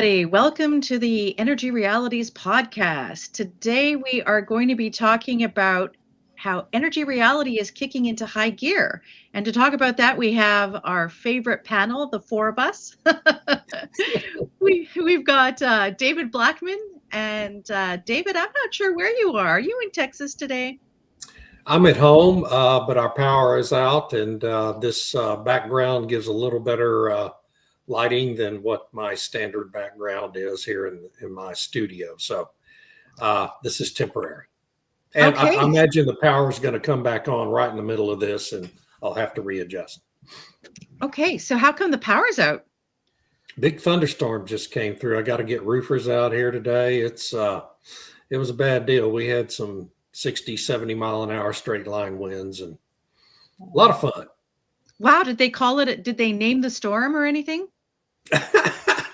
everybody. Welcome to the Energy Realities podcast. Today we are going to be talking about how energy reality is kicking into high gear. And to talk about that, we have our favorite panel, the four of us. We've got David Blackmon. And David, I'm not sure where you are. Are you in Texas today? I'm at home, but our power is out, and this background gives a little better lighting than what my standard background is here in my studio. So this is temporary. And Okay. I imagine the power is going to come back on right in the middle of this, and I'll have to readjust. Okay, so how come the power's out? Big thunderstorm just came through. I got to get roofers out here today. It was a bad deal. We had some 60, 70 mile an hour straight line winds and a lot of fun. Wow, did they name the storm or anything?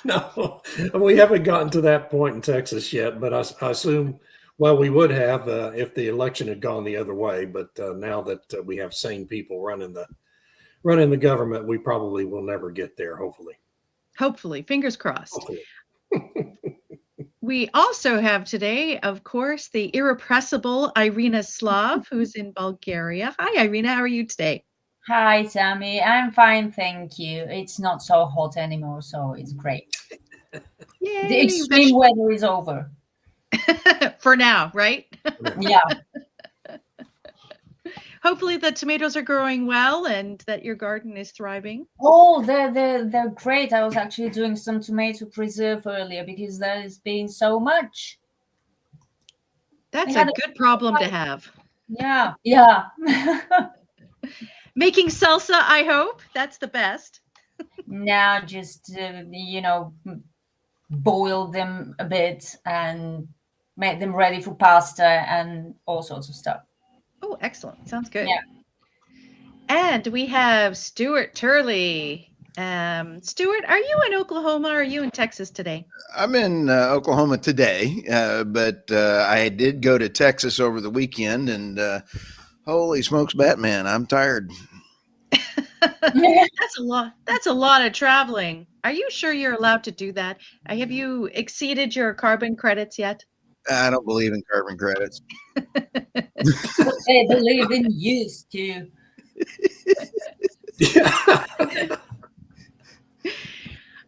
No, we haven't gotten to that point in Texas yet, but I assume, well, we would have if the election had gone the other way. But now that we have sane people running the government, we probably will never get there, hopefully. Hopefully, fingers crossed. Hopefully. We also have today, of course, the irrepressible Irina Slav, who's in Bulgaria. Hi, Irina. How are you today? Hi, Tammy. I'm fine, thank you. It's not so hot anymore, so it's great. Yay, the extreme weather is over. For now, right? Yeah. Hopefully the tomatoes are growing well and that your garden is thriving. Oh, they're great. I was actually doing some tomato preserve earlier because there's been so much. That's a good problem to have. Yeah. Making salsa, I hope. That's the best. Now just, boil them a bit and make them ready for pasta and all sorts of stuff. Oh, excellent. Sounds good. Yeah. And we have Stu Turley. Stuart, are you in Oklahoma or are you in Texas today? I'm in Oklahoma today, but I did go to Texas over the weekend, and holy smokes, Batman, I'm tired. That's a lot of traveling. Are you sure you're allowed to do that? Have you exceeded your carbon credits yet? I don't believe in carbon credits. They believe in use to.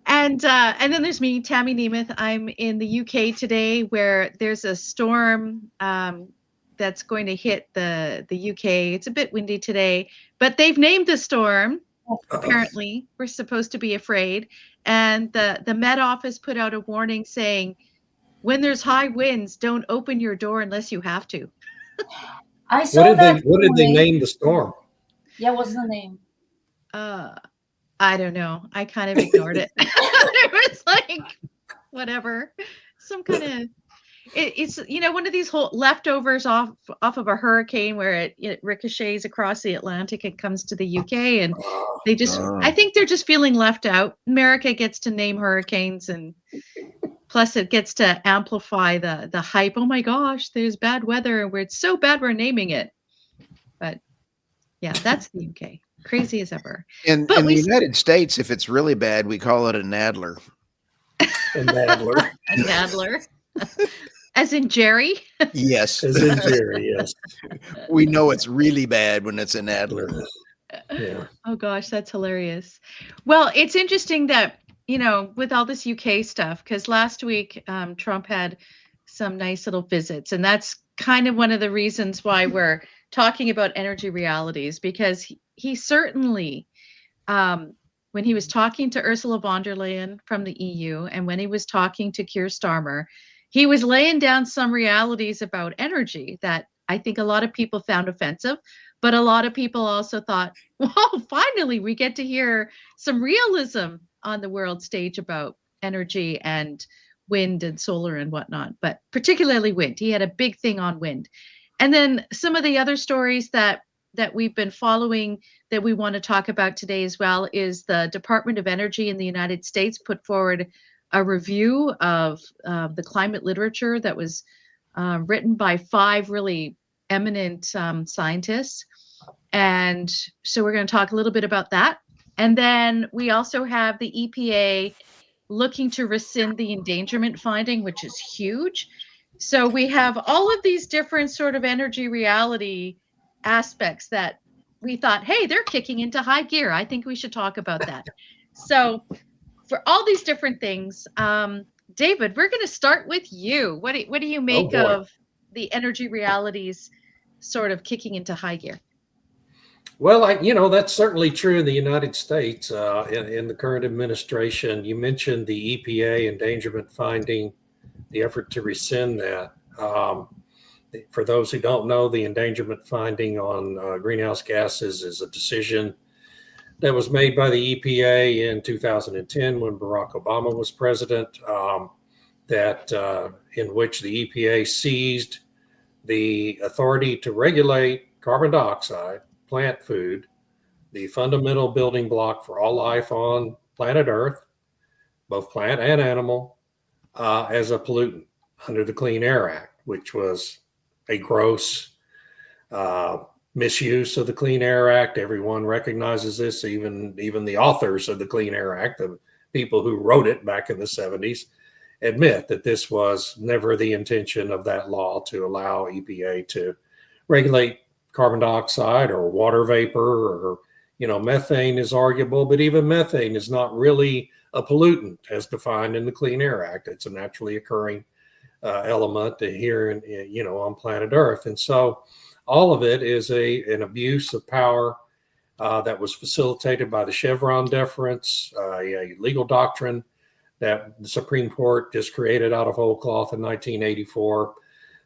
And then there's me, Tammy Nemeth. I'm in the UK today, where there's a storm that's going to hit the UK. It's a bit windy today, but they've named the storm. Apparently, we're supposed to be afraid. And the Met Office put out a warning saying, when there's high winds, don't open your door unless you have to. I saw What did they name the storm? Yeah, what's the name? I don't know. I kind of ignored it. It was like, whatever. Some kind of, it's one of these whole leftovers off of a hurricane where it ricochets across the Atlantic and comes to the UK, and they just, I think they're just feeling left out. America gets to name hurricanes, and plus it gets to amplify the hype. Oh my gosh, there's bad weather where it's so bad we're naming it. But yeah, that's the UK. Crazy as ever. In the United States, if it's really bad, we call it a Nadler. A Nadler. A Nadler. As in Jerry? Yes. As in Jerry, yes. We know it's really bad when it's a Nadler. Yeah. Oh gosh, that's hilarious. Well, it's interesting that, with all this UK stuff, because last week Trump had some nice little visits, and that's kind of one of the reasons why we're talking about energy realities, because he certainly, when he was talking to Ursula von der Leyen from the EU, and when he was talking to Keir Starmer, he was laying down some realities about energy that I think a lot of people found offensive, but a lot of people also thought, well, finally, we get to hear some realism on the world stage about energy and wind and solar and whatnot, but particularly wind. He had a big thing on wind. And then some of the other stories that we've been following that we want to talk about today as well is the Department of Energy in the United States put forward a review of the climate literature that was written by 5 really eminent scientists. And so we're going to talk a little bit about that. And then we also have the EPA looking to rescind the endangerment finding, which is huge. So we have all of these different sort of energy reality aspects that we thought, hey, they're kicking into high gear. I think we should talk about that. So for all these different things, David, we're going to start with you. What do you make of the energy realities sort of kicking into high gear? Well, that's certainly true in the United States. In the current administration, you mentioned the EPA endangerment finding, the effort to rescind that. For those who don't know, the endangerment finding on greenhouse gases is a decision that was made by the EPA in 2010 when Barack Obama was president, in which the EPA seized the authority to regulate carbon dioxide, plant food, the fundamental building block for all life on planet Earth, both plant and animal, as a pollutant under the Clean Air Act, which was a gross misuse of the Clean Air Act. Everyone recognizes this, even the authors of the Clean Air Act, the people who wrote it back in the 70s, admit that this was never the intention of that law to allow EPA to regulate carbon dioxide or water vapor, or methane is arguable, but even methane is not really a pollutant as defined in the Clean Air Act. It's a naturally occurring element here on planet Earth. And so all of it is an abuse of power that was facilitated by the Chevron deference, a legal doctrine that the Supreme Court just created out of whole cloth in 1984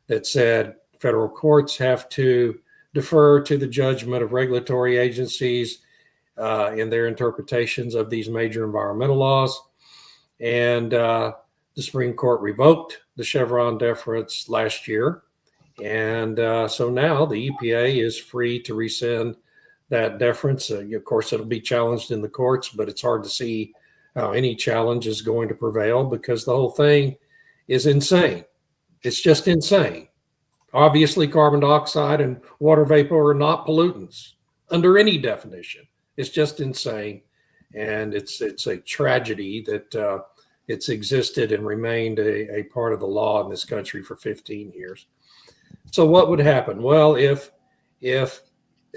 that said federal courts have to defer to the judgment of regulatory agencies in their interpretations of these major environmental laws. And the Supreme Court revoked the Chevron deference last year. And so now the EPA is free to rescind that deference. Of course, it'll be challenged in the courts, but it's hard to see how any challenge is going to prevail because the whole thing is insane. It's just insane. Obviously, carbon dioxide and water vapor are not pollutants under any definition. It's just insane. And it's a tragedy that it's existed and remained a part of the law in this country for 15 years. So what would happen? Well, if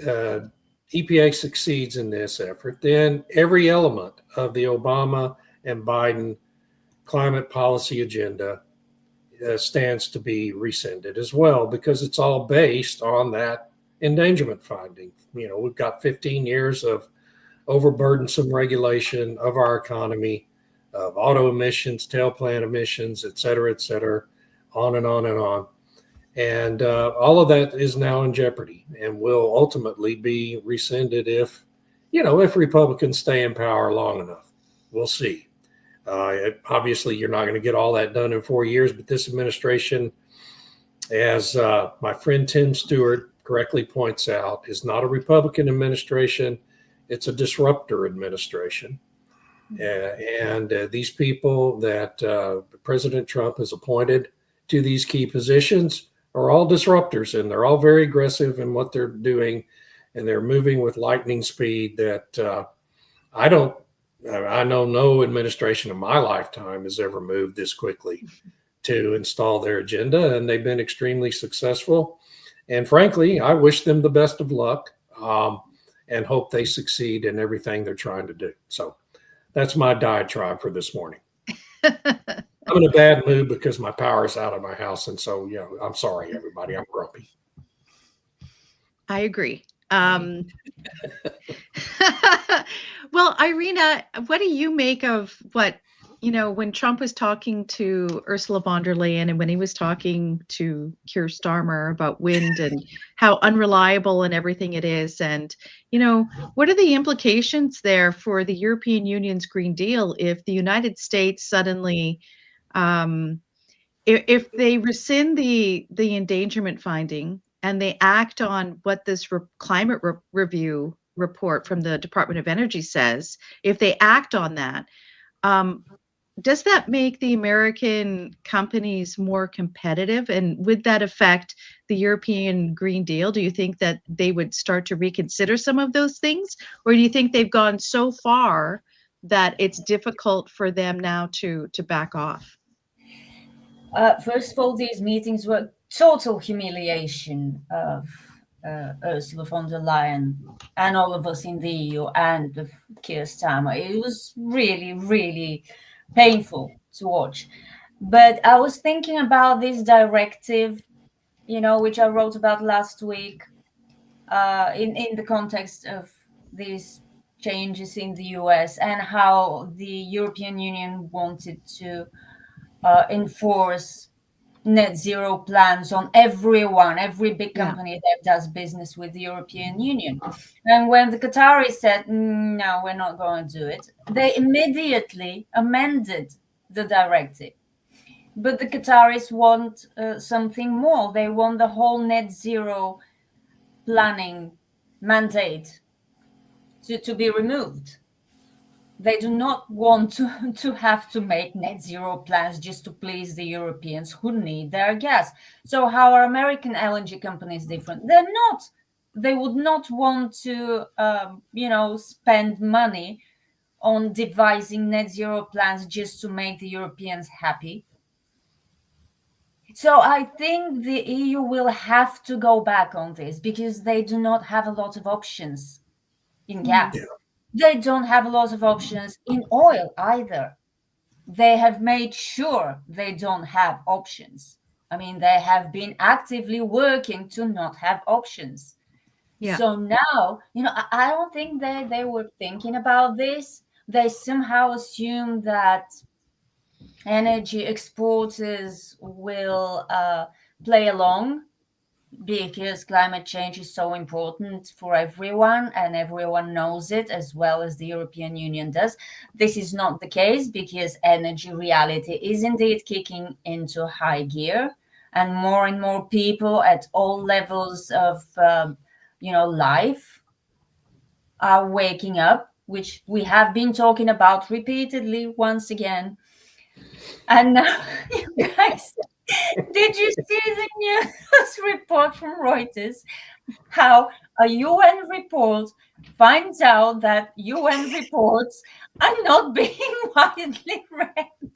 EPA succeeds in this effort, then every element of the Obama and Biden climate policy agenda stands to be rescinded as well, because it's all based on that endangerment finding. We've got 15 years of overburdensome regulation of our economy, of auto emissions, tailplant emissions, et cetera, on and on and on. And all of that is now in jeopardy and will ultimately be rescinded if Republicans stay in power long enough. We'll see. Obviously, you're not going to get all that done in 4 years, but this administration, as my friend Tim Stewart correctly points out, is not a Republican administration. It's a disruptor administration. And these people that President Trump has appointed to these key positions are all disruptors, and they're all very aggressive in what they're doing, and they're moving with lightning speed that I know no administration in my lifetime has ever moved this quickly to install their agenda, and they've been extremely successful. And frankly, I wish them the best of luck and hope they succeed in everything they're trying to do. So that's my diatribe for this morning. I'm in a bad mood because my power is out of my house. And so, I'm sorry, everybody. I'm grumpy. I agree. Well, Irina, what do you make of what, when Trump was talking to Ursula von der Leyen and when he was talking to Keir Starmer about wind and how unreliable and everything it is? And, what are the implications there for the European Union's Green Deal if the United States suddenly, if they rescind the endangerment finding and they act on what this climate review report from the Department of Energy says, if they act on that, does that make the American companies more competitive? And would that affect the European Green Deal? Do you think that they would start to reconsider some of those things? Or do you think they've gone so far that it's difficult for them now to back off? First of all, these meetings were total humiliation of Ursula von der Leyen and all of us in the EU and of Keir Starmer. It was really, really painful to watch. But I was thinking about this directive, which I wrote about last week, in the context of these changes in the US and how the European Union wanted to enforce net zero plans on every big company that does business with the European Union. And when the Qataris said, no, we're not going to do it, they immediately amended the directive. But the Qataris want something more. They want the whole net zero planning mandate to be removed. They do not want to have to make net zero plans just to please the Europeans who need their gas. So how are American LNG companies different? They're not. They would not want to, spend money on devising net zero plans just to make the Europeans happy. So I think the EU will have to go back on this because they do not have a lot of options in gas. Yeah. They don't have a lot of options in oil either. They have made sure they don't have options. I mean, they have been actively working to not have options. Yeah. So now, I don't think they were thinking about this. They somehow assume that energy exporters will play along because climate change is so important for everyone and everyone knows it as well as the European Union does. This is not the case because energy reality is indeed kicking into high gear and more people at all levels of life are waking up, which we have been talking about repeatedly once again. And now, you guys, did you see the news report from Reuters? How a UN report finds out that UN reports are not being widely read.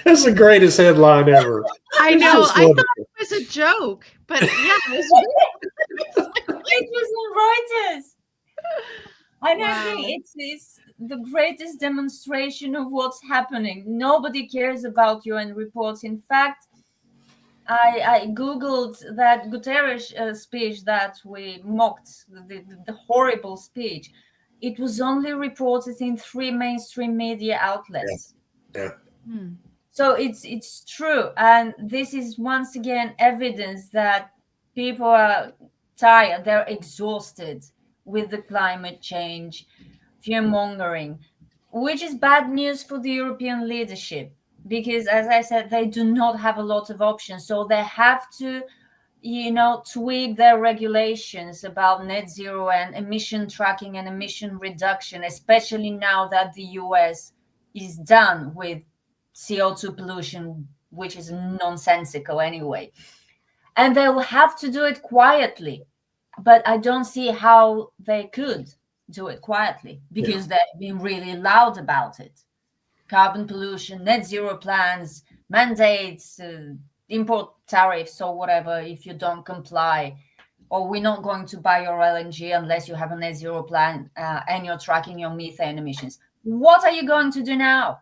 That's the greatest headline ever. I It's know. just I thought wonderful. it was a joke, but yeah, It was on Reuters. And I Wow. think it's the greatest demonstration of what's happening. Nobody cares about UN reports. In fact, I Googled that Guterres speech that we mocked, the horrible speech. It was only reported in 3 mainstream media outlets. Yeah. Hmm. So it's true. And this is once again evidence that people are tired. They're exhausted with the climate change, fear-mongering, which is bad news for the European leadership. Because, as I said, they do not have a lot of options. So they have to, tweak their regulations about net zero and emission tracking and emission reduction, especially now that the US is done with CO2 pollution, which is nonsensical anyway. And they will have to do it quietly. But I don't see how they could do it quietly because they've been really loud about it. Carbon pollution, net zero plans, mandates, import tariffs or whatever if you don't comply, or we're not going to buy your LNG unless you have a net zero plan and you're tracking your methane emissions. What are you going to do now?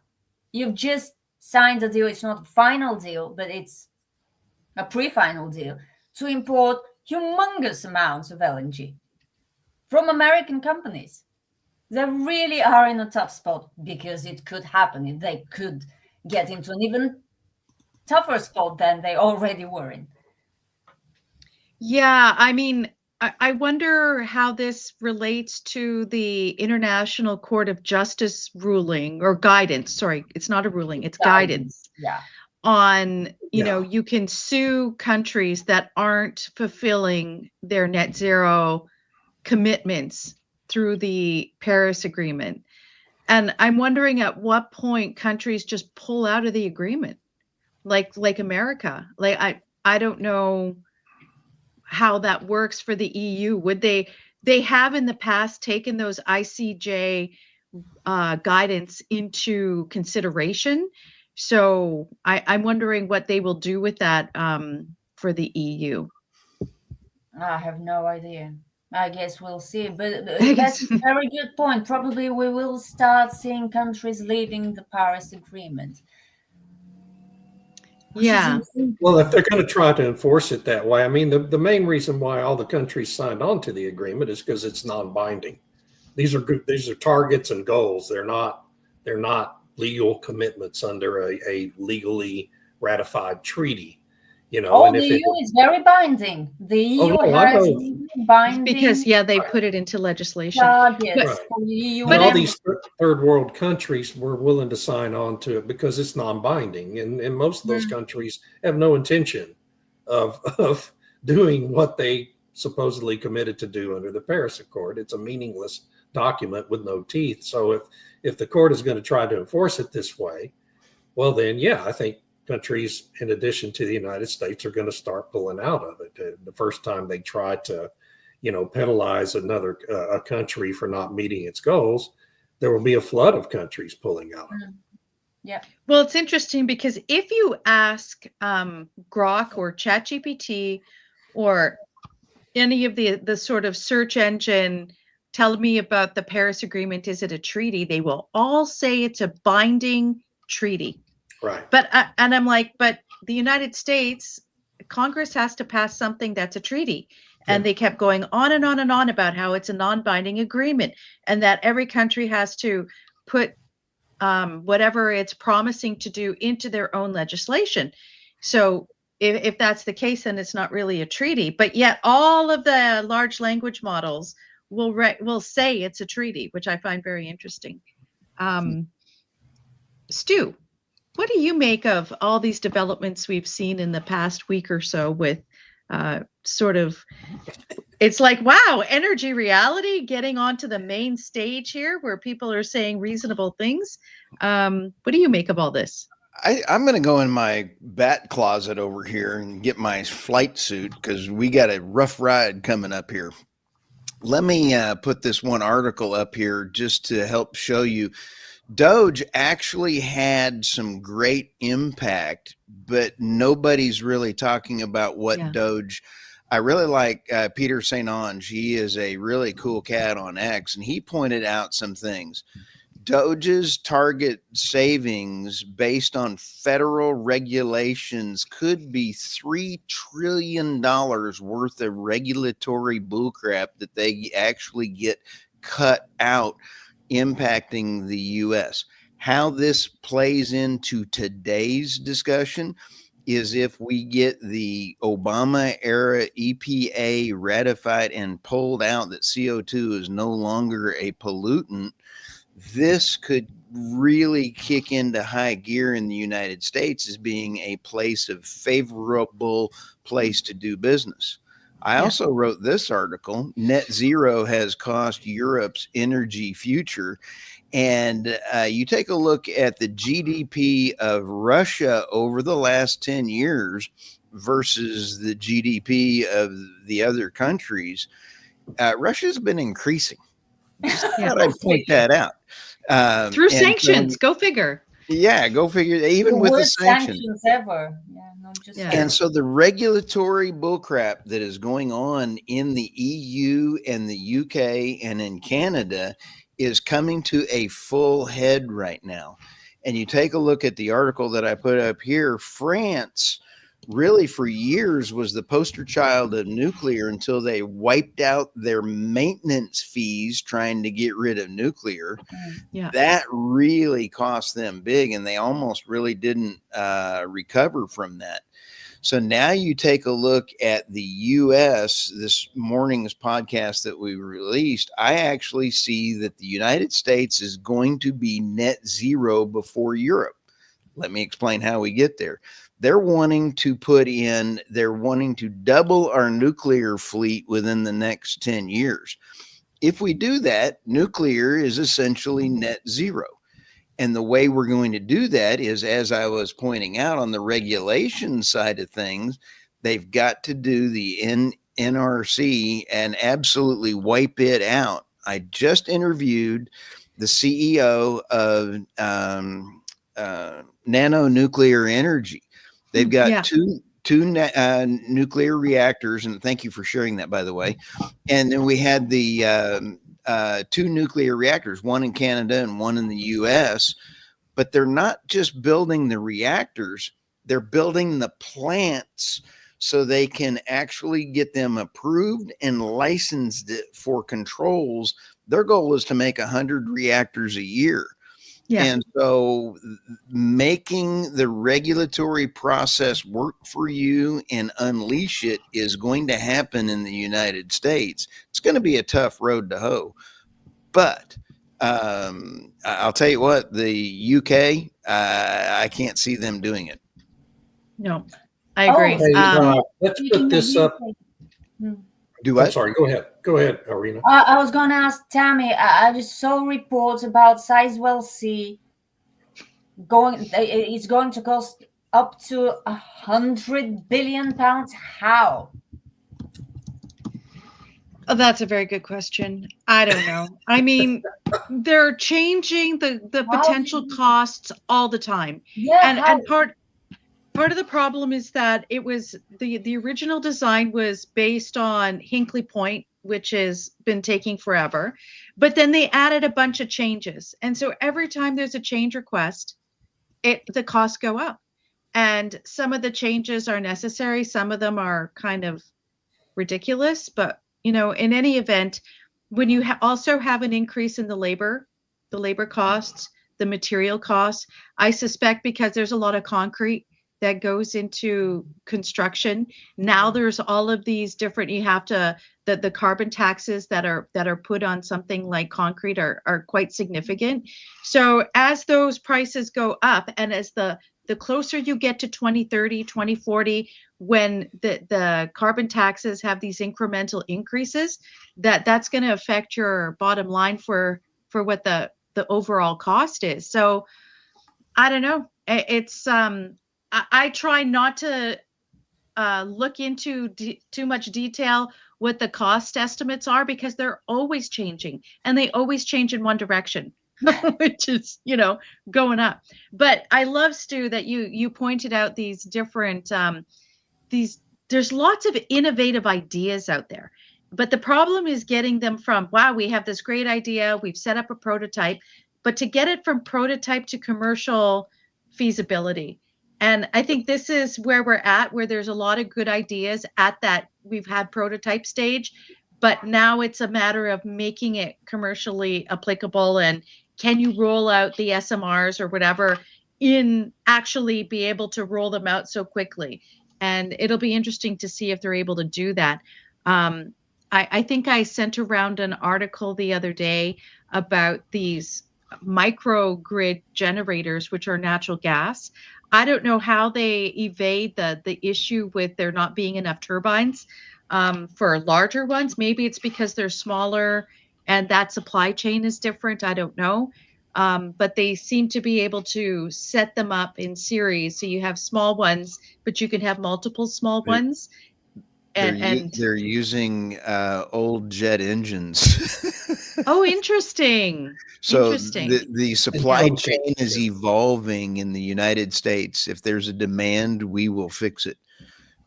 You've just signed a deal. It's not a final deal, but it's a pre-final deal to import humongous amounts of LNG from American companies. They really are in a tough spot because it could happen. They could get into an even tougher spot than they already were in. Yeah, I mean, I wonder how this relates to the International Court of Justice ruling or guidance. Sorry, it's not a ruling, it's guidance. Yeah. On, you can sue countries that aren't fulfilling their net zero commitments through the Paris Agreement. And I'm wondering at what point countries just pull out of the agreement, like America. Like I don't know how that works for the EU. Would they have in the past taken those ICJ guidance into consideration. So I'm wondering what they will do with that for the EU. I have no idea. I guess we'll see. But that's a very good point. Probably we will start seeing countries leaving the Paris Agreement. Yeah. Well, if they're going to try to enforce it that way, I mean, the main reason why all the countries signed on to the agreement is because it's non-binding. These are good. These are targets and goals. They're not legal commitments under a legally ratified treaty. You know, and the if EU is very binding. The EU has binding because they put it into legislation. targets for the EU. But all these third world countries were willing to sign on to it because it's non-binding, and most of those countries have no intention of doing what they supposedly committed to do under the Paris Accord. It's a meaningless document with no teeth. So if the court is going to try to enforce it this way, well then, yeah, I think countries in addition to the United States are going to start pulling out of it. The first time they try to, penalize a country for not meeting its goals, there will be a flood of countries pulling out of it. Yeah. Well, it's interesting because if you ask Grok or ChatGPT or any of the sort of search engine, tell me about the Paris Agreement, is it a treaty? They will all say it's a binding treaty. Right. But and I'm like, but the United States, Congress has to pass something that's a treaty. And they kept going on and on and on about how it's a non-binding agreement and that every country has to put whatever it's promising to do into their own legislation. So if that's the case, then it's not really a treaty. But yet all of the large language models will say it's a treaty, which I find very interesting. Stu, what do you make of all these developments we've seen in the past week or so with sort of, it's like, wow, energy reality getting onto the main stage here where people are saying reasonable things. What do you make of all this? I'm going to go in my bat closet over here and get my flight suit because we got a rough ride coming up here. Let me put this one article up here just to help show you. Doge actually had some great impact, but nobody's really talking about what Doge. I really like Peter St. Onge. He is a really cool cat on X, and he pointed out some things. Doge's target savings based on federal regulations could be $3 trillion worth of regulatory bullcrap that they actually get cut out, impacting the U.S. How this plays into today's discussion is if we get the Obama era EPA ratified and pulled out that CO2 is no longer a pollutant, this could really kick into high gear in the United States as being a place of favorable place to do business. I also wrote this article, Net Zero has cost Europe's energy future. And you take a look at the GDP of Russia over the last 10 years versus the GDP of the other countries. Russia's been increasing. Just thought I'd point that out. Through sanctions, go figure. Yeah, go figure. Even with the sanctions ever. Yeah, not just and so the regulatory bullcrap that is going on in the EU and the UK and in Canada is coming to a full head right now. And you take a look at the article that I put up here, France really for years was the poster child of nuclear until they wiped out their maintenance fees trying to get rid of nuclear. That really cost them big, and they almost really didn't recover from that. So now you take a look at the U.S., this morning's podcast that we released, I actually see that the United States is going to be net zero before Europe. Let me explain how we get there. They're wanting to double our nuclear fleet within the next 10 years. If we do that, nuclear is essentially net zero. And the way we're going to do that is, as I was pointing out on the regulation side of things, they've got to do the NRC and absolutely wipe it out. I just interviewed the CEO of nanonuclear energy. They've got two nuclear reactors, and thank you for sharing that, by the way. And then we had the two nuclear reactors, one in Canada and one in the U.S., but they're not just building the reactors, they're building the plants so they can actually get them approved and licensed for controls. Their goal is to make 100 reactors a year. Yeah. And so making the regulatory process work for you and unleash it is going to happen in the United States. It's going to be a tough road to hoe. But I'll tell you what, the UK, I can't see them doing it. No, I agree. Let's put this up. Do what? I'm sorry. Go ahead, Irina. I was going to ask Tammy. I just saw reports about Sizewell C it's going to cost up to £100 billion. How? Oh, that's a very good question. I don't know. I mean, they're changing the potential costs all the time. Yeah, and part of the problem is that it was the original design was based on Hinkley Point, which has been taking forever, but then they added a bunch of changes. And so every time there's a change request, the costs go up. And some of the changes are necessary. Some of them are kind of ridiculous, but in any event, when you also have an increase in the labor costs, the material costs, I suspect because there's a lot of concrete that goes into construction. Now there's all of these different, the carbon taxes that are put on something like concrete are quite significant. So as those prices go up, and as the closer you get to 2030, 2040, when the carbon taxes have these incremental increases, that's going to affect your bottom line for what the overall cost is. So I don't know. It's I try not to look into too much detail what the cost estimates are, because they're always changing, and they always change in one direction, which is, going up. But I love, Stu, that you pointed out these different, there's lots of innovative ideas out there. But the problem is getting them from, wow, we have this great idea, we've set up a prototype, but to get it from prototype to commercial feasibility. And I think this is where we're at, where there's a lot of good ideas at that we've had prototype stage, but now it's a matter of making it commercially applicable. And can you roll out the SMRs or whatever actually be able to roll them out so quickly? And it'll be interesting to see if they're able to do that. I think I sent around an article the other day about these microgrid generators, which are natural gas. I don't know how they evade the issue with there not being enough turbines for larger ones. Maybe it's because they're smaller and that supply chain is different. I don't know. But they seem to be able to set them up in series. So you have small ones, but you can have multiple small ones. They're using old jet engines. Oh, interesting. So the supply chain is evolving in the United States. If there's a demand, we will fix it.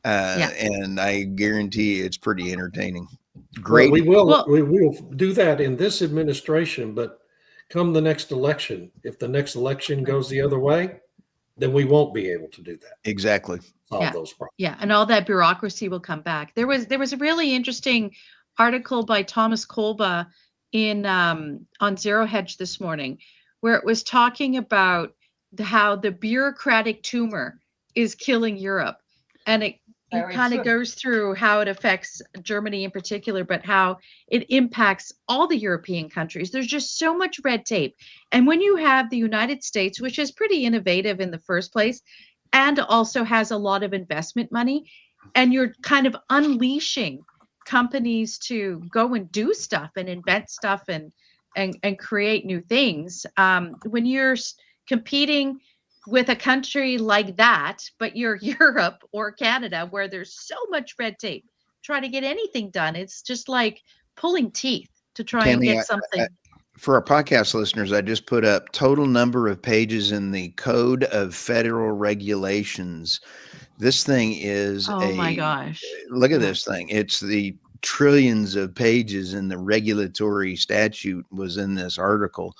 And I guarantee it's pretty entertaining. Great. Well, we will do that in this administration, but come the next election, if the next election goes the other way, then we won't be able to do that. Exactly. Solve those problems. Yeah, and all that bureaucracy will come back. There was a really interesting article by Thomas Kolba on Zero Hedge this morning, where it was talking about how the bureaucratic tumor is killing Europe, and it kind of goes through how it affects Germany in particular, but how it impacts all the European countries. There's just so much red tape, and when you have the United States, which is pretty innovative in the first place, and also has a lot of investment money, and you're kind of unleashing companies to go and do stuff and invent stuff and create new things. When you're competing with a country like that, but you're Europe or Canada, where there's so much red tape, try to get anything done. It's just like pulling teeth to try and get something. For our podcast listeners, I just put up total number of pages in the Code of Federal Regulations. This thing is Oh my gosh. look at Yeah. this thing. It's the trillions of pages in the regulatory statute was in this article.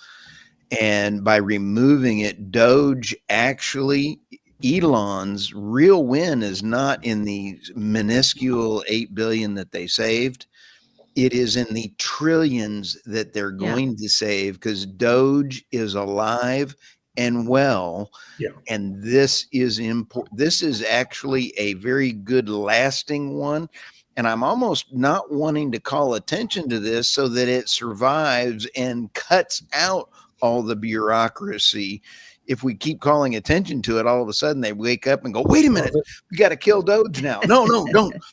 And by removing it, Doge actually, Elon's real win is not in the minuscule 8 billion that they saved. It is in the trillions that they're going to save, because Doge is alive and well. Yeah. And this is important. This is actually a very good lasting one. And I'm almost not wanting to call attention to this so that it survives and cuts out all the bureaucracy. If we keep calling attention to it, all of a sudden they wake up and go, wait a minute, we got to kill Doge now. No,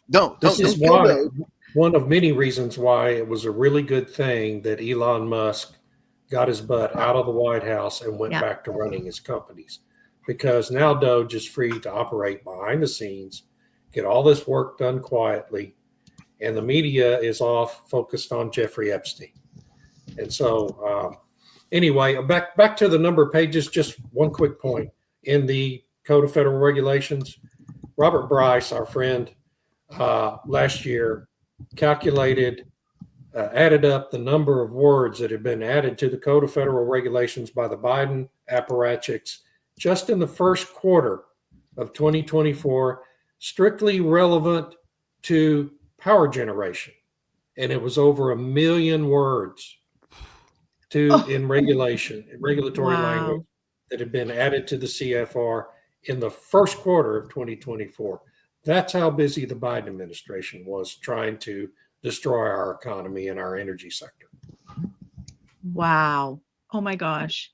don't. This is kill why, Doge. one of many reasons why it was a really good thing that Elon Musk got his butt out of the White House and went back to running his companies, because now Doge is free to operate behind the scenes, get all this work done quietly, and the media is off focused on Jeffrey Epstein. And so anyway, back to the number of pages, just one quick point. In the Code of Federal Regulations, Robert Bryce, our friend, last year calculated, added up the number of words that had been added to the Code of Federal Regulations by the Biden apparatchiks just in the first quarter of 2024, strictly relevant to power generation. And it was over 1 million words in regulatory language that had been added to the CFR in the first quarter of 2024. That's how busy the Biden administration was trying to destroy our economy and our energy sector. Wow. Oh my gosh.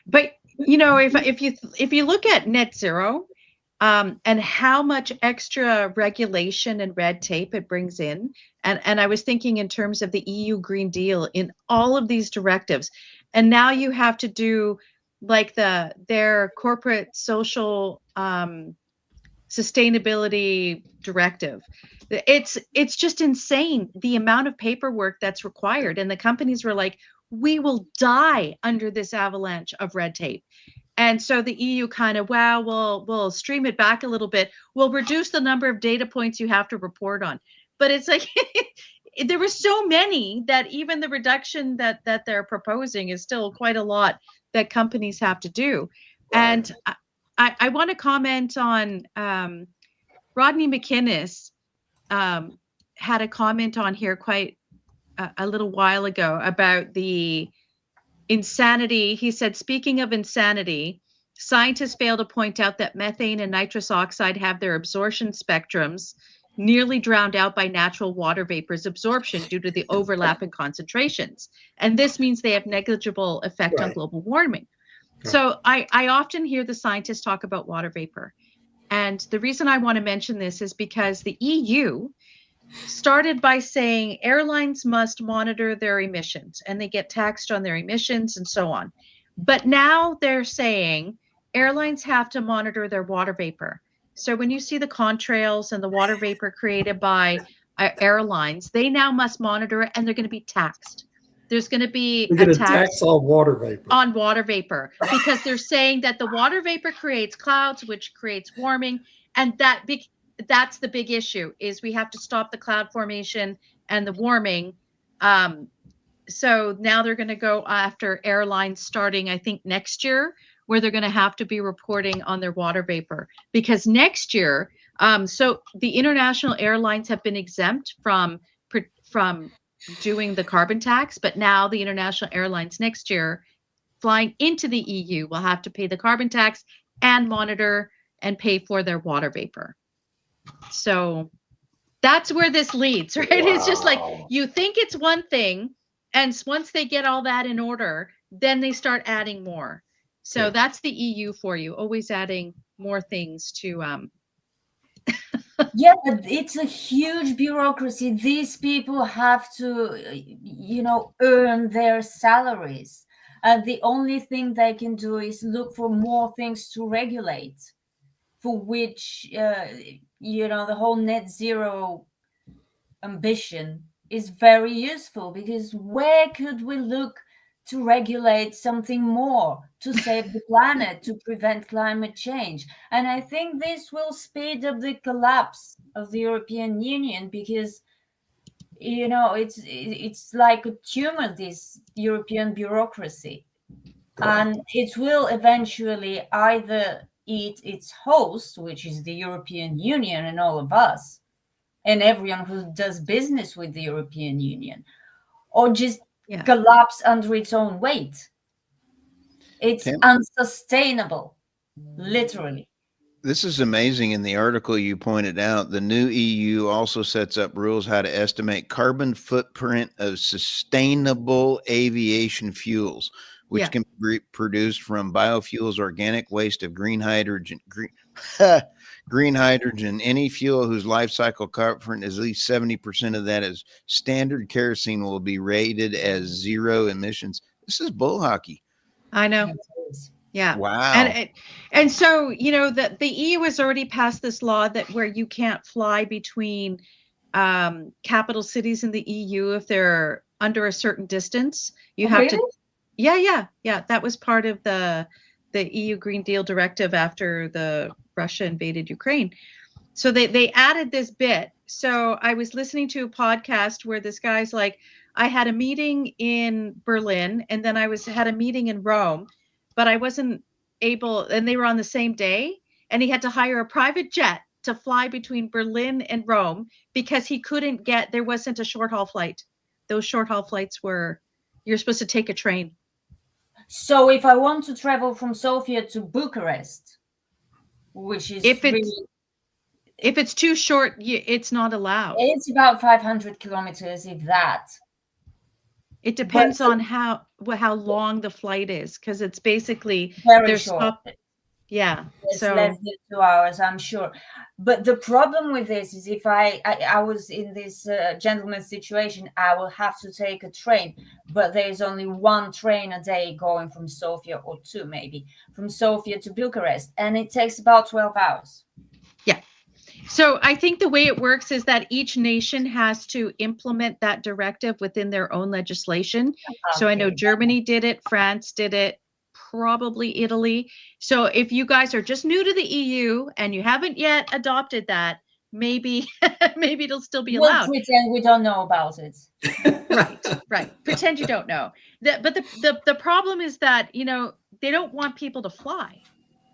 But you know, if you look at net zero, and how much extra regulation and red tape it brings in, and I was thinking in terms of the EU Green Deal in all of these directives, and now you have to do like their corporate social sustainability directive. It's just insane the amount of paperwork that's required, and the companies were like, we will die under this avalanche of red tape. And so the EU kind of, we'll stream it back a little bit. We'll reduce the number of data points you have to report on. But it's like there were so many that even the reduction that they're proposing is still quite a lot that companies have to do. Right. And I want to comment on Rodney McInnes had a comment on here quite a little while ago about the insanity. He said, speaking of insanity, scientists fail to point out that methane and nitrous oxide have their absorption spectrums nearly drowned out by natural water vapor's absorption due to the overlap in concentrations. And this means they have negligible effect on global warming. Right. So I often hear the scientists talk about water vapor. And the reason I want to mention this is because the EU started by saying airlines must monitor their emissions and they get taxed on their emissions and so on. But now they're saying airlines have to monitor their water vapor. So when you see the contrails and the water vapor created by airlines, they now must monitor it and they're going to be taxed. There's going to be a tax on water vapor. On water vapor, because they're saying that the water vapor creates clouds, which creates warming, and that's the big issue, is we have to stop the cloud formation and the warming. So now they're going to go after airlines starting, I think, next year, where they're going to have to be reporting on their water vapor, because next year, so the international airlines have been exempt from doing the carbon tax, but now the international airlines next year flying into the EU will have to pay the carbon tax and monitor and pay for their water vapor. So that's where this leads, right? Wow. It's just like you think it's one thing, and once they get all that in order, then they start adding more. So that's the EU for you, always adding more things to Yeah, but it's a huge bureaucracy. These people have to, earn their salaries. And the only thing they can do is look for more things to regulate, for which, the whole net zero ambition is very useful, because where could we look to regulate something more, to save the planet, to prevent climate change. And I think this will speed up the collapse of the European Union, because it's like a tumor, this European bureaucracy. Correct. And it will eventually either eat its host, which is the European Union and all of us, and everyone who does business with the European Union, or just collapse under its own weight. It's unsustainable, literally. This is amazing. In the article you pointed out, the new EU also sets up rules how to estimate carbon footprint of sustainable aviation fuels, which can be produced from biofuels, organic waste of green hydrogen, green hydrogen, any fuel whose life cycle carbon is at least 70% of that is standard kerosene will be rated as zero emissions. This is bull hockey. I know. Yeah. Wow. And so, that the EU has already passed this law that where you can't fly between capital cities in the EU if they're under a certain distance. You have to. Yeah. That was part of the EU Green Deal directive after the Russia invaded Ukraine. So they added this bit. So I was listening to a podcast where this guy's like, I had a meeting in Berlin and then I had a meeting in Rome, but I wasn't able, and they were on the same day, and he had to hire a private jet to fly between Berlin and Rome because he couldn't there wasn't a short haul flight. Those short haul flights you're supposed to take a train. So if I want to travel from Sofia to Bucharest, which is if it's too short, it's not allowed. It's about 500 kilometers, if that. It depends on how long the flight is, because it's basically very short. It's so less than 2 hours, I'm sure. But the problem with this is if I was in this gentleman's situation, I will have to take a train, but there's only one train a day going from Sofia, or two maybe, from Sofia to Bucharest, and it takes about 12 hours. Yeah. So I think the way it works is that each nation has to implement that directive within their own legislation. Okay. So I know Germany did it, France did it, probably Italy. So if you guys are just new to the EU and you haven't yet adopted that, maybe it'll still be allowed. We'll pretend we don't know about it. Right. Pretend you don't know. But the problem is that, they don't want people to fly.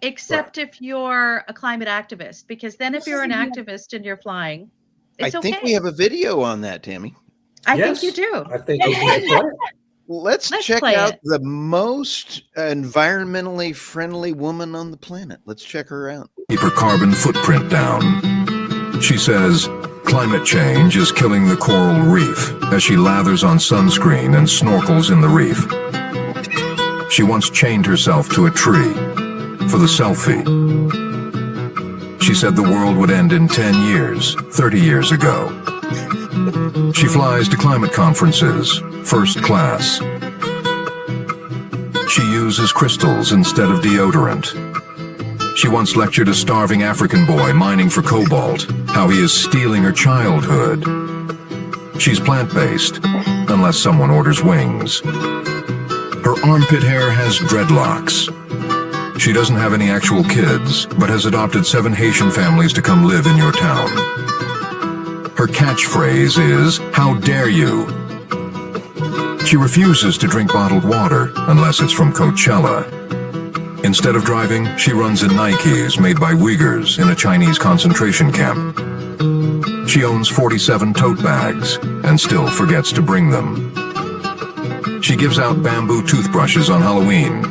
Except if you're a climate activist, because then if you're an activist and you're flying, it's okay. I think we have a video on that, Tammy. I think you do. I think we can. Let's check out the most environmentally friendly woman on the planet. Let's check her out. Keep her carbon footprint down. She says climate change is killing the coral reef as she lathers on sunscreen and snorkels in the reef. She once chained herself to a tree for the selfie. She said the world would end in 10 years, 30 years ago. She flies to climate conferences, first class. She uses crystals instead of deodorant. She once lectured a starving African boy mining for cobalt, how he is stealing her childhood. She's plant-based, unless someone orders wings. Her armpit hair has dreadlocks. She doesn't have any actual kids, but has adopted 7 Haitian families to come live in your town. Her catchphrase is, "How dare you?" She refuses to drink bottled water unless it's from Coachella. Instead of driving, she runs in Nikes made by Uyghurs in a Chinese concentration camp. She owns 47 tote bags and still forgets to bring them. She gives out bamboo toothbrushes on Halloween.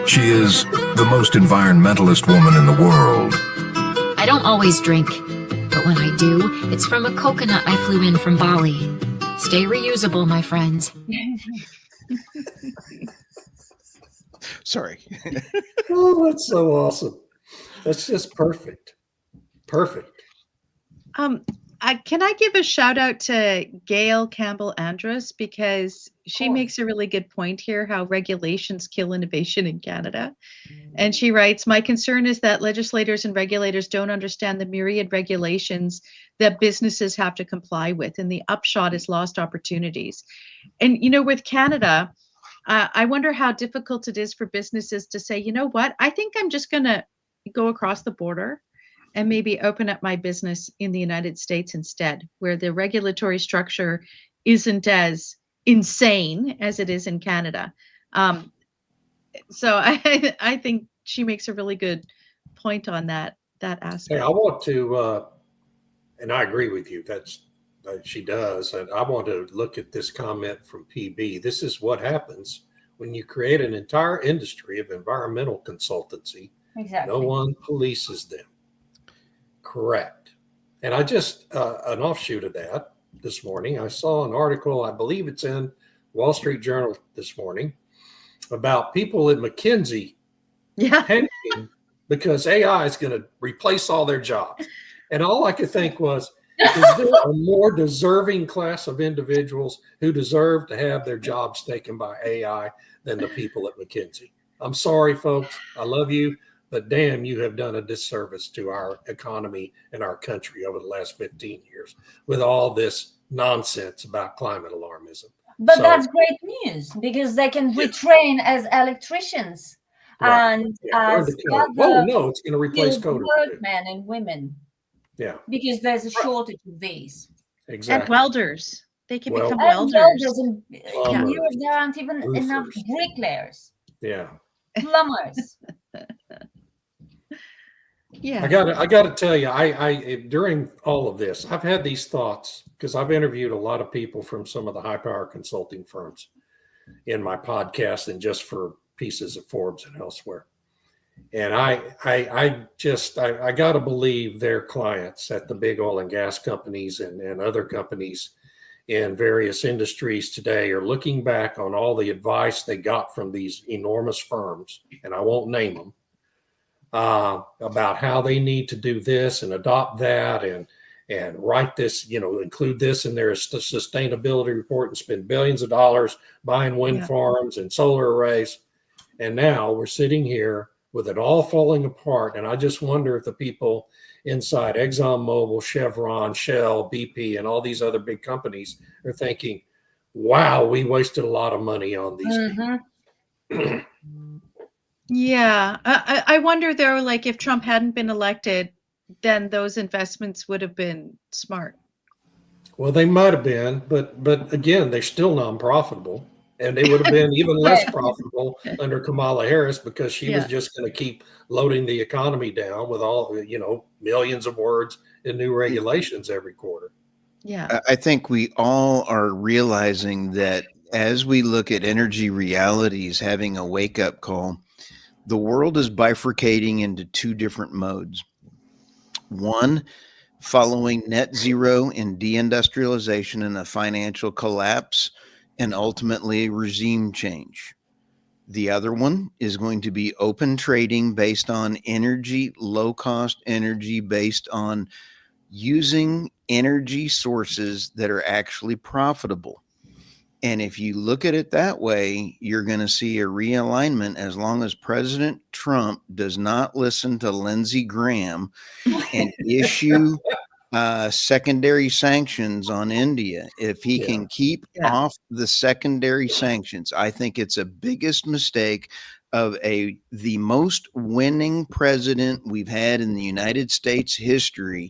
She is the most environmentalist woman in the world. I don't always drink, but when I do, it's from a coconut I flew in from Bali. Stay reusable, my friends. Sorry. Oh, that's so awesome. That's just perfect. Perfect. Can I give a shout out to Gail Campbell-Andrus, because she makes a really good point here, how regulations kill innovation in Canada. And she writes, "My concern is that legislators and regulators don't understand the myriad regulations that businesses have to comply with, and the upshot is lost opportunities." And, with Canada, I wonder how difficult it is for businesses to say, you know what, I think I'm just going to go across the border and maybe open up my business in the United States instead, where the regulatory structure isn't as insane as it is in Canada. So I think she makes a really good point on that aspect. Hey, I want to, and I agree with you. She does. And I want to look at this comment from PB. This is what happens when you create an entire industry of environmental consultancy. Exactly. No one polices them. Correct. And I just, an offshoot of that this morning, I saw an article, I believe it's in Wall Street Journal this morning, about people at McKinsey panicking because AI is going to replace all their jobs. And all I could think was, is there a more deserving class of individuals who deserve to have their jobs taken by AI than the people at McKinsey? I'm sorry, folks. I love you, but damn, you have done a disservice to our economy and our country over the last 15 years with all this nonsense about climate alarmism. But that's great news because they can retrain as electricians and as other no, it's going to replace coders, workmen and women. Yeah, because there's a shortage of these. Exactly. And welders, they can become welders. And there aren't even roofers. Enough bricklayers. Yeah, plumbers. I got to tell you, I during all of this, I've had these thoughts because I've interviewed a lot of people from some of the high power consulting firms in my podcast and just for pieces of Forbes and elsewhere. And I got to believe their clients at the big oil and gas companies and other companies in various industries today are looking back on all the advice they got from these enormous firms, and I won't name them, about how they need to do this and adopt that and write this, include this in their sustainability report and spend billions of dollars buying wind farms and solar arrays. And now we're sitting here with it all falling apart. And I just wonder if the people inside ExxonMobil, Chevron, Shell, BP, and all these other big companies are thinking, wow, we wasted a lot of money on these people. Yeah. I wonder though, like if Trump hadn't been elected, then those investments would have been smart. Well, they might have been, but again, they're still non-profitable. And they would have been even less profitable under Kamala Harris because she was just going to keep loading the economy down with all, millions of words and new regulations every quarter. Yeah. I think we all are realizing that as we look at energy realities, having a wake-up call, the world is bifurcating into two different modes. One, following net zero and deindustrialization and a financial collapse, and ultimately regime change. The other one is going to be open trading based on energy, low-cost energy based on using energy sources that are actually profitable. And if you look at it that way, you're going to see a realignment as long as President Trump does not listen to Lindsey Graham and issue secondary sanctions on India. If he can keep off the secondary sanctions, I think it's a biggest mistake of the most winning president we've had in the United States history.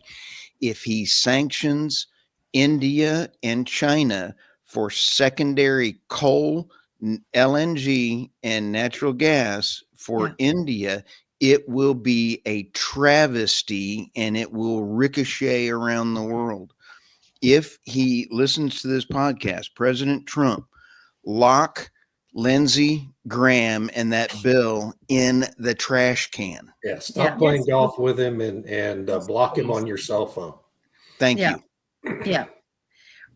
If he sanctions India and China for secondary coal, LNG, and natural gas for India, it will be a travesty and it will ricochet around the world. If he listens to this podcast, President Trump, lock Lindsey Graham and that bill in the trash can. Yeah, stop playing golf with him and block him on your cell phone. Thank you. Yeah.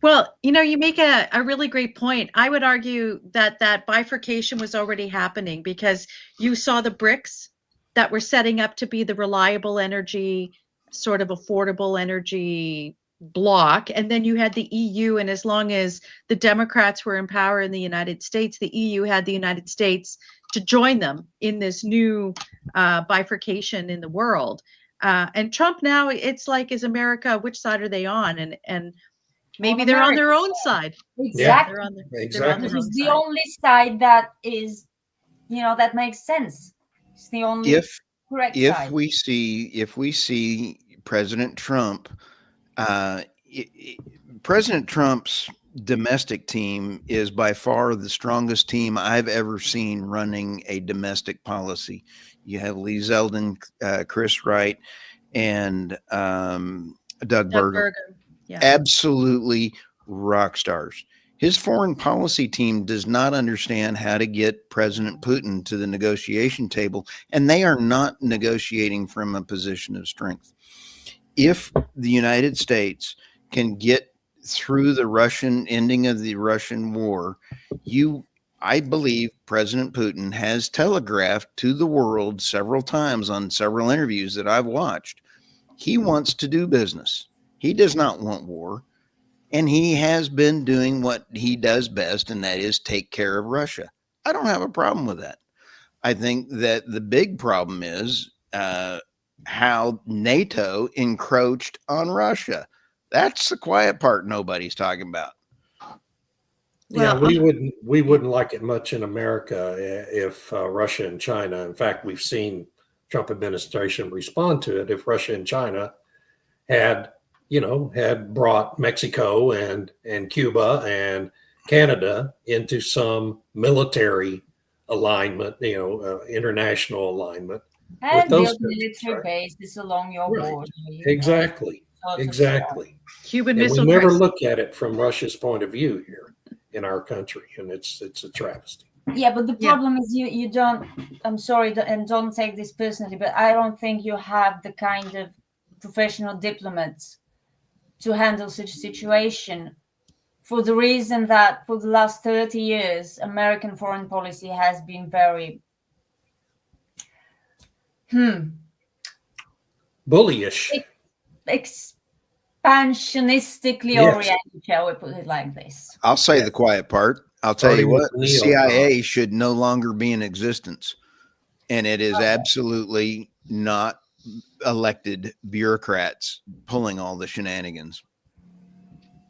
Well, you make a really great point. I would argue that bifurcation was already happening because you saw the BRICS that were setting up to be the reliable energy, sort of affordable energy bloc. And then you had the EU. And as long as the Democrats were in power in the United States, the EU had the United States to join them in this new bifurcation in the world. And Trump now, it's like, is America, which side are they on? And Maybe of they're on their America. own side. Exactly. They're on their, they're on Exactly. their This own is the side. only side that is, that makes sense. It's the only If correct if side. we see President Trump, uh, President Trump's domestic team is by far the strongest team I've ever seen running a domestic policy. You have Lee Zeldin, Chris Wright, and Doug Doug Burgum. Burgum. Yeah. Absolutely rock stars. His foreign policy team does not understand how to get President Putin to the negotiation table, and they are not negotiating from a position of strength. If the United States can get through the Russian ending of the Russian war, I believe President Putin has telegraphed to the world several times on several interviews that I've watched. He wants to do business. He does not want war. And he has been doing what he does best, and that is take care of Russia. I don't have a problem with that. I think that the big problem is how NATO encroached on Russia. That's the quiet part nobody's talking about. Yeah, Well, we wouldn't like it much in America if Russia and China. In fact, we've seen Trump administration respond to it. If Russia and China had brought Mexico and Cuba and Canada into some military alignment, international alignment. And those build military bases along your Right. border. Exactly. Lots of Exactly. Cuban And we Missile never Crisis. look at it from Russia's point of view here in our country, and it's a travesty. Yeah, but the Yeah. problem is you don't. I'm sorry, and don't take this personally, but I don't think you have the kind of professional diplomats to handle such a situation, for the reason that for the last 30 years, American foreign policy has been very Bullyish. expansionistically Yes. oriented, shall we put it like this? I'll say the quiet part. I'll tell you Starting what, with the Neocon. CIA should no longer be in existence. And it is absolutely not elected bureaucrats pulling all the shenanigans.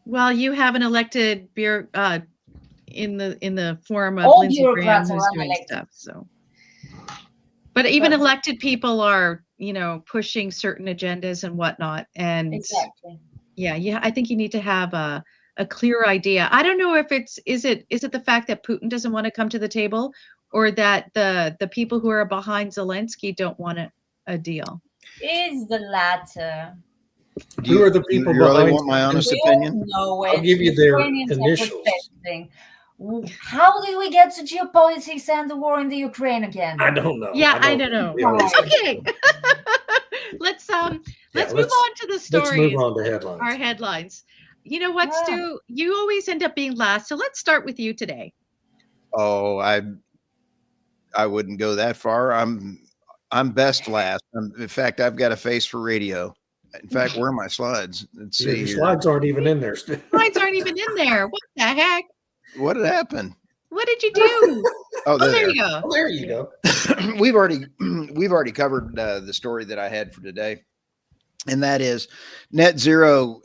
Well, you have an elected in the form of All Lindsey Graham, bureaucrats who's are doing unelected. stuff. So, but even But- elected people are, pushing certain agendas and whatnot. And Exactly. yeah, I think you need to have a clear idea. I don't know if is it the fact that Putin doesn't want to come to the table, or that the people who are behind Zelensky don't want a deal. Is the latter. Who are the people You really behind want my honest We all opinion? know I'll it. give you their Ukrainians are initials. protesting. How did we get to geopolitics and the war in the Ukraine again? I don't know. Yeah, I don't know. We always- Okay. let's move let's- on to the Let's stories. move on to headlines. Our headlines. You know what, Yeah. Stu? You always end up being last, so let's start with you today. Oh, I wouldn't go that far. I'm best last. In fact, I've got a face for radio. In fact, where are my slides? Let's see Your here. slides aren't even in there, Stu. Slides aren't even in there. What the heck? What had happened? What did you do? Oh, Oh, there you go. Oh, there you go. we've already covered the story that I had for today, and that is net zero.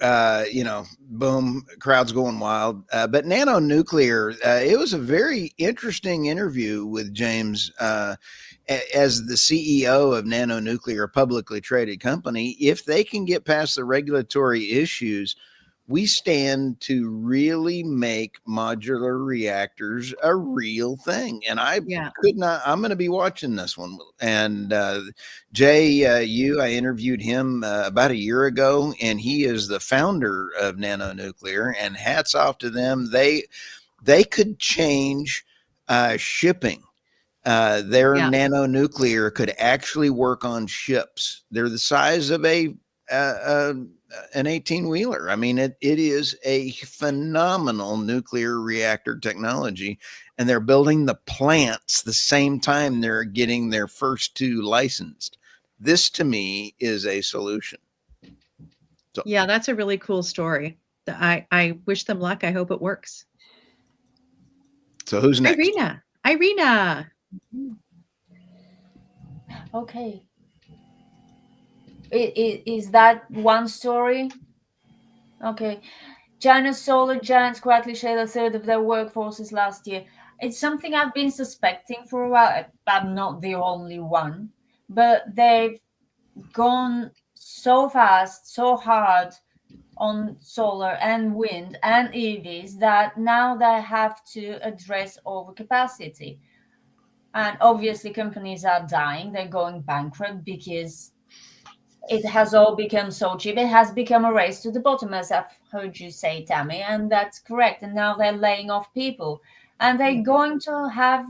Boom, crowds going wild. But nano nuclear. It was a very interesting interview with James as the CEO of Nano Nuclear, a publicly traded company. If they can get past the regulatory issues, we stand to really make modular reactors a real thing. And I'm going to be watching this one. And Jay, I interviewed him about a year ago, and he is the founder of Nano Nuclear, and hats off to them. They could change shipping. Their nano nuclear could actually work on ships. They're the size of an 18-wheeler. I mean, it is a phenomenal nuclear reactor technology, and they're building the plants the same time they're getting their first two licensed. This, to me, is a solution. So, yeah, that's a really cool story. I wish them luck. I hope it works. So who's next? Irina. Okay. Is that one story? Okay. China's solar giants quietly shed a third of their workforces last year. It's something I've been suspecting for a while. I'm not the only one, but they've gone so fast, so hard on solar and wind and EVs that now they have to address overcapacity. And obviously, companies are dying, they're going bankrupt because it has all become so cheap. It has become a race to the bottom, as I've heard you say, Tammy, and that's correct. And now they're laying off people, and they're going to have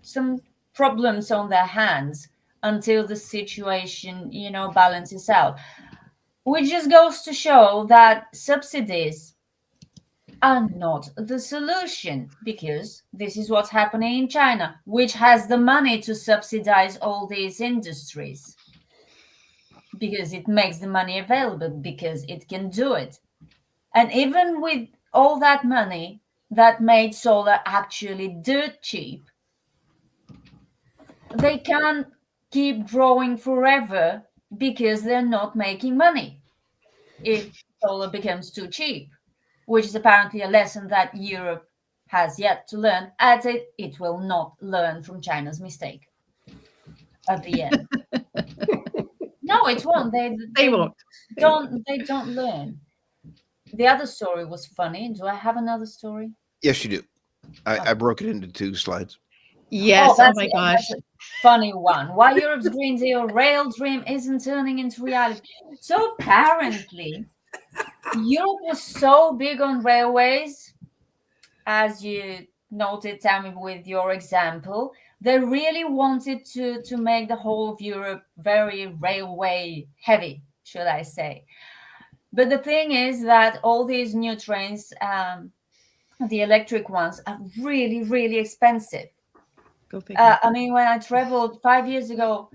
some problems on their hands until the situation, balances out. Which just goes to show that subsidies are not the solution, because this is what's happening in China, which has the money to subsidize all these industries. Because it makes the money available, because it can do it. And even with all that money that made solar actually dirt cheap, they can't keep growing forever because they're not making money if solar becomes too cheap, which is apparently a lesson that Europe has yet to learn, as it will not learn from China's mistake at the end. No, it won't. They won't. They don't learn. The other story was funny. Do I have another story? Yes, you do. I broke it into 2 slides. Yes. Oh my gosh. That's a funny one. Why Europe's Green Deal rail dream isn't turning into reality. So apparently, Europe was so big on railways, as you noted, Tammy, with your example. They really wanted to make the whole of Europe very railway heavy, should I say. But the thing is that all these new trains, the electric ones, are really, really expensive. Go figure. I mean, when I traveled 5 years ago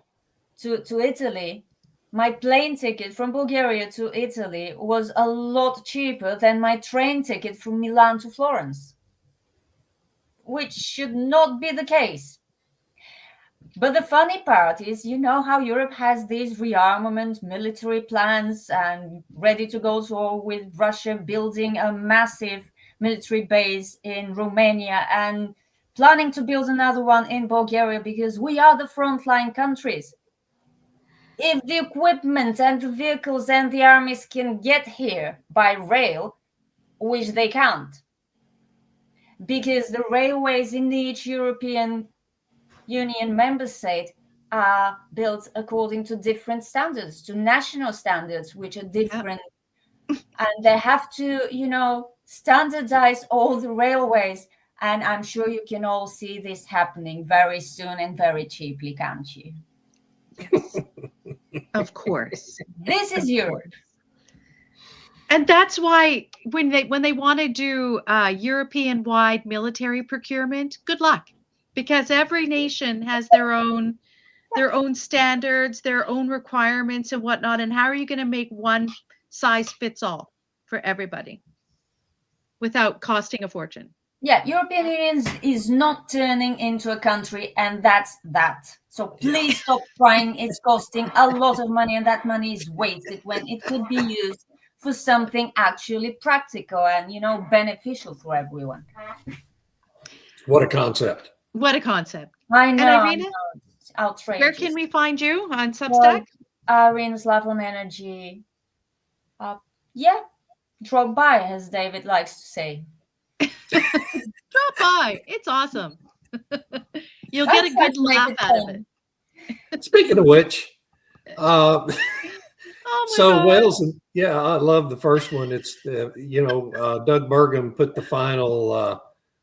to Italy, my plane ticket from Bulgaria to Italy was a lot cheaper than my train ticket from Milan to Florence, which should not be the case. But the funny part is, how Europe has these rearmament military plans and ready to go to war with Russia, building a massive military base in Romania and planning to build another one in Bulgaria, because we are the frontline countries. If the equipment and the vehicles and the armies can get here by rail, which they can't, because the railways in each European Union member state are built according to different standards, to national standards, which are different. Yeah. And they have to, standardize all the railways. And I'm sure you can all see this happening very soon and very cheaply, can't you? Yes. Of course. This is Europe. And that's why when they want to do European-wide military procurement, good luck. Because every nation has their own standards, their own requirements and whatnot. And how are you going to make one size fits all for everybody without costing a fortune? Yeah, European Union is not turning into a country, and that's that. So please stop trying. It's costing a lot of money, and that money is wasted when it could be used for something actually practical and, beneficial for everyone. What a concept. What a concept. I know. And Irina, it's outrageous. where can we find you on Substack? Irina Slav on Energy. Drop by, as David likes to say. Drop by. It's awesome. You'll get a good laugh out of it. Speaking of which, God. Wales, I love the first one. It's, Doug Burgum put the final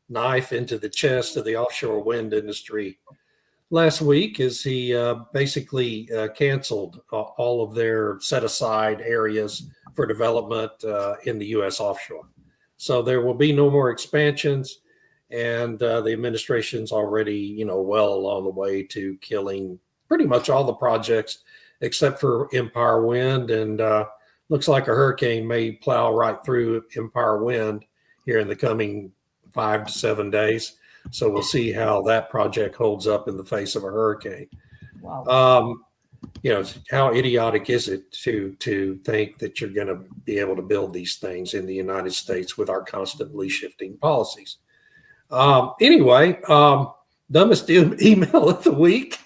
knife into the chest of the offshore wind industry last week as he basically canceled all of their set aside areas for development in the U.S. offshore. So there will be no more expansions, and the administration's already, well along the way to killing pretty much all the projects except for Empire Wind, and looks like a hurricane may plow right through Empire Wind here in the coming 5 to 7 days. So we'll see how that project holds up in the face of a hurricane. Wow. how idiotic is it to think that you're going to be able to build these things in the United States with our constantly shifting policies? Anyway, dumbest email of the week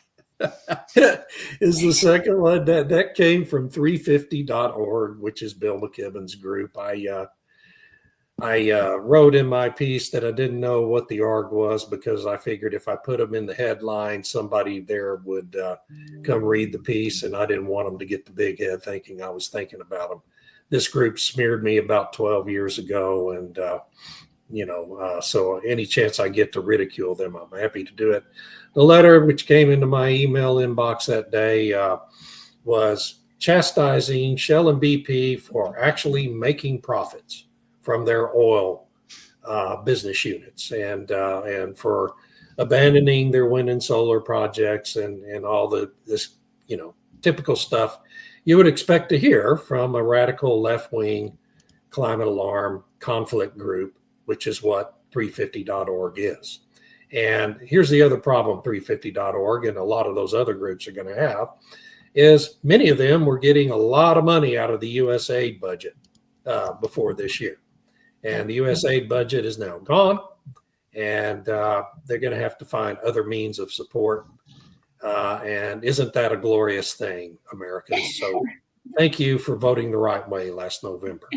is the second one that came from 350.org, which is Bill McKibben's group. I wrote in my piece that I didn't know what the org was because I figured if I put them in the headline, somebody there would come read the piece, and I didn't want them to get the big head thinking I was thinking about them. This group smeared me about 12 years ago, and so any chance I get to ridicule them, I'm happy to do it. The letter which came into my email inbox that day was chastising Shell and BP for actually making profits from their oil business units and for abandoning their wind and solar projects and all this typical stuff you would expect to hear from a radical left-wing climate alarm conflict group, which is what 350.org is. And here's the other problem 350.org and a lot of those other groups are going to have is many of them were getting a lot of money out of the USAID budget before this year. And the USAID budget is now gone, and they're going to have to find other means of support. And isn't that a glorious thing, Americans? So thank you for voting the right way last November.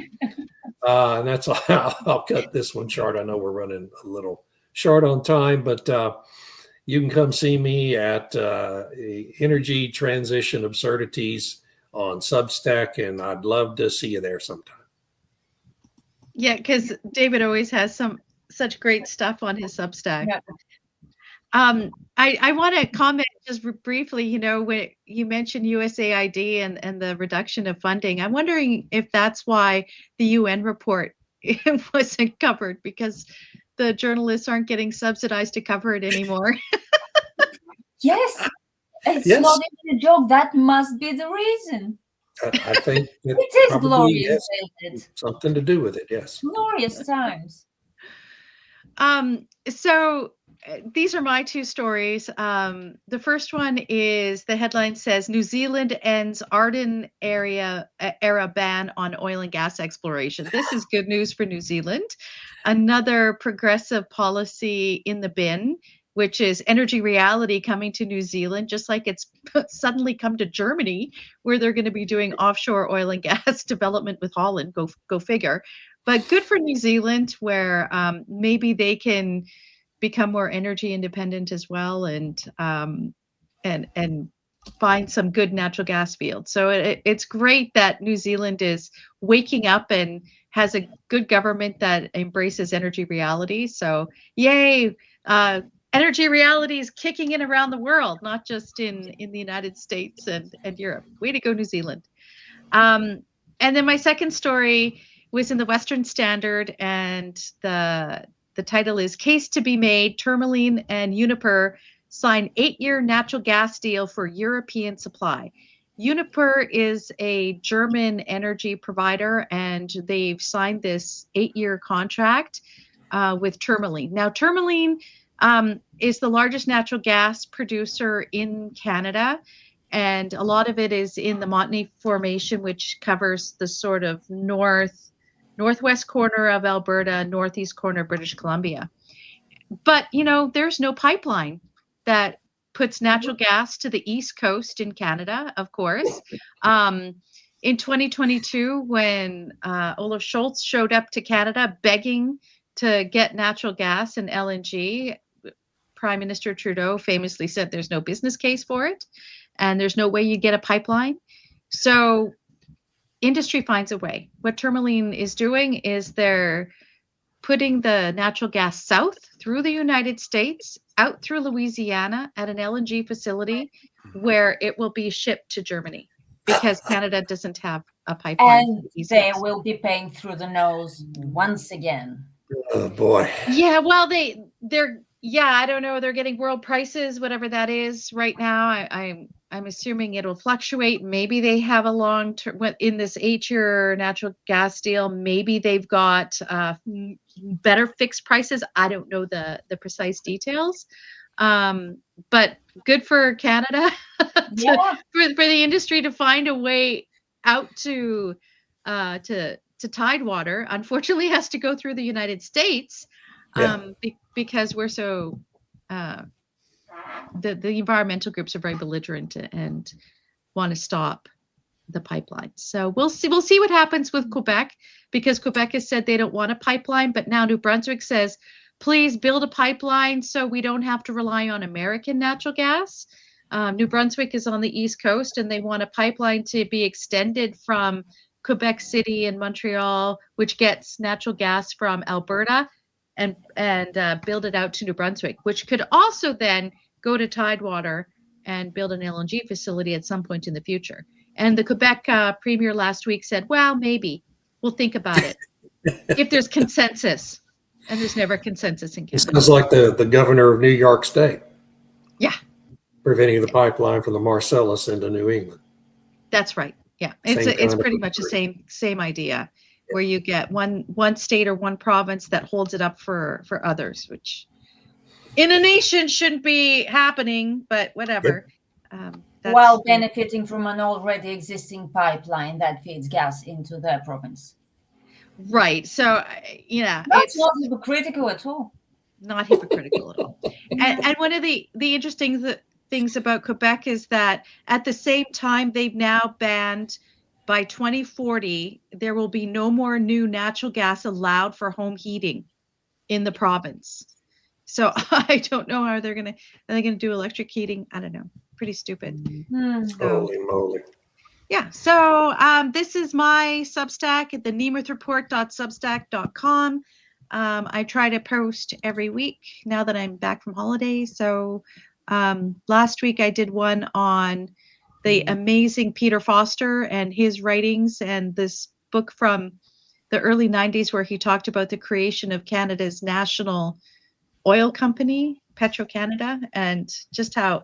And that's all. I'll cut this one short. I know we're running a little short on time, but you can come see me at Energy Transition Absurdities on Substack, and I'd love to see you there sometime. Yeah, because David always has such great stuff on his Substack. Yeah. I want to comment just briefly, when you mentioned USAID and the reduction of funding, I'm wondering if that's why the UN report wasn't covered, because the journalists aren't getting subsidized to cover it anymore. Yes, it's Yes. not even a joke. That must be the reason. I think It is probably glorious, has isn't it? something to do with it. Yes. Glorious times. So these are my two stories. The first one is, the headline says, New Zealand ends Arden era ban on oil and gas exploration. This is good news for New Zealand. Another progressive policy in the bin, which is energy reality coming to New Zealand, just like it's suddenly come to Germany, where they're going to be doing offshore oil and gas development with Holland. Go figure. But good for New Zealand, where maybe they can become more energy independent as well, and find some good natural gas fields. So it's great that New Zealand is waking up and has a good government that embraces energy reality. So yay. Energy reality is kicking in around the world, not just in the United States and Europe. Way to go, New Zealand. And then my second story was in the Western Standard, and the title is Case to be Made, Tourmaline and Uniper sign 8-year natural gas deal for European supply. Uniper is a German energy provider, and they've signed this 8-year contract with Tourmaline. Now, Tourmaline is the largest natural gas producer in Canada, and a lot of it is in the Montney Formation, which covers the sort of northwest corner of Alberta, northeast corner of British Columbia. But, there's no pipeline that puts natural gas to the East Coast in Canada, of course. In 2022, when Olaf Scholz showed up to Canada begging to get natural gas and LNG, Prime Minister Trudeau famously said there's no business case for it, and there's no way you get a pipeline. So industry finds a way. What Tourmaline is doing is they're putting the natural gas south through the United States, out through Louisiana at an LNG facility where it will be shipped to Germany, because Canada doesn't have a pipeline. And they will be paying through the nose once again. Oh boy. Yeah, well, they're I don't know. They're getting world prices, whatever that is right now. I'm assuming it'll fluctuate. Maybe they have a long term in this 8-year natural gas deal. Maybe they've got better fixed prices. I don't know the precise details. but good for Canada Yeah. for the industry to find a way out to Tidewater. Unfortunately, has to go through the United States because we're so the environmental groups are very belligerent and want to stop the pipeline. So we'll see what happens with Quebec, because Quebec has said they don't want a pipeline, but now New Brunswick says, please build a pipeline so we don't have to rely on American natural gas. New Brunswick is on the East Coast, and they want a pipeline to be extended from Quebec City and Montreal, which gets natural gas from Alberta, and build it out to New Brunswick, which could also then go to Tidewater and build an LNG facility at some point in the future. And the Quebec premier last week said, well, maybe we'll think about it if there's consensus. And there's never consensus in It Canada. sounds like the governor of New York State. Yeah. Preventing the pipeline from the Marcellus into New England. That's right. Yeah. Same It's kind pretty of much the same idea, where you get one state or one province that holds it up for others, which in a nation shouldn't be happening, but whatever. While benefiting from an already existing pipeline that feeds gas into their province. Right. So, yeah. That's not hypocritical at all. Not hypocritical at all. And one of the interesting things about Quebec is that at the same time, they've now banned, by 2040, there will be no more new natural gas allowed for home heating in the province. So I don't know how are they going to do electric heating? I don't know. Pretty stupid. Holy moly. Yeah. So this is my Substack at the nemethreport.substack.com. I try to post every week now that I'm back from holiday. So last week I did one on the amazing Peter Foster and his writings, and this book from the early 90s where he talked about the creation of Canada's national oil company, Petro-Canada, and just how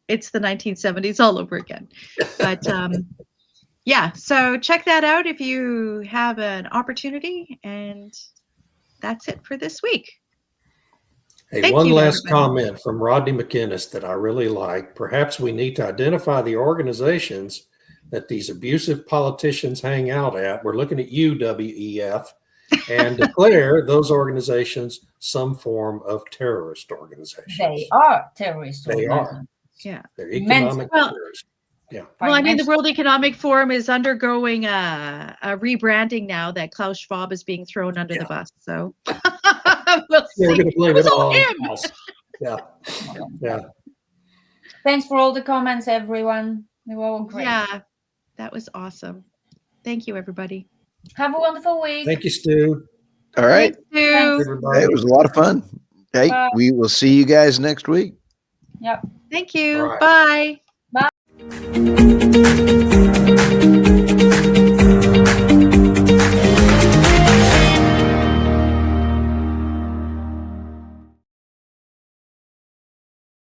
it's the 1970s all over again. But yeah, so check that out if you have an opportunity. And that's it for this week. Hey, Thank one you, last everybody. comment from Rodney McInnes that I really like. Perhaps we need to identify the organizations that these abusive politicians hang out at. We're looking at you, WEF, and declare those organizations some form of terrorist organizations. They are terrorist They organizations. are. Yeah. They're economic terrorists. Yeah. Well, I mean, the World Economic Forum is undergoing a rebranding now that Klaus Schwab is being thrown under the bus. So we'll see. We're going to blame It was it all all him. on us. Yeah. Yeah. Thanks for all the comments, everyone. They were all great. Yeah, that was awesome. Thank you, everybody. Have a wonderful week. Thank you, Stu. All right. Thank you. Everybody. Hey, it was a lot of fun. Hey, Bye. we will see you guys next week. Yep. Thank you. All right. Bye. Bye.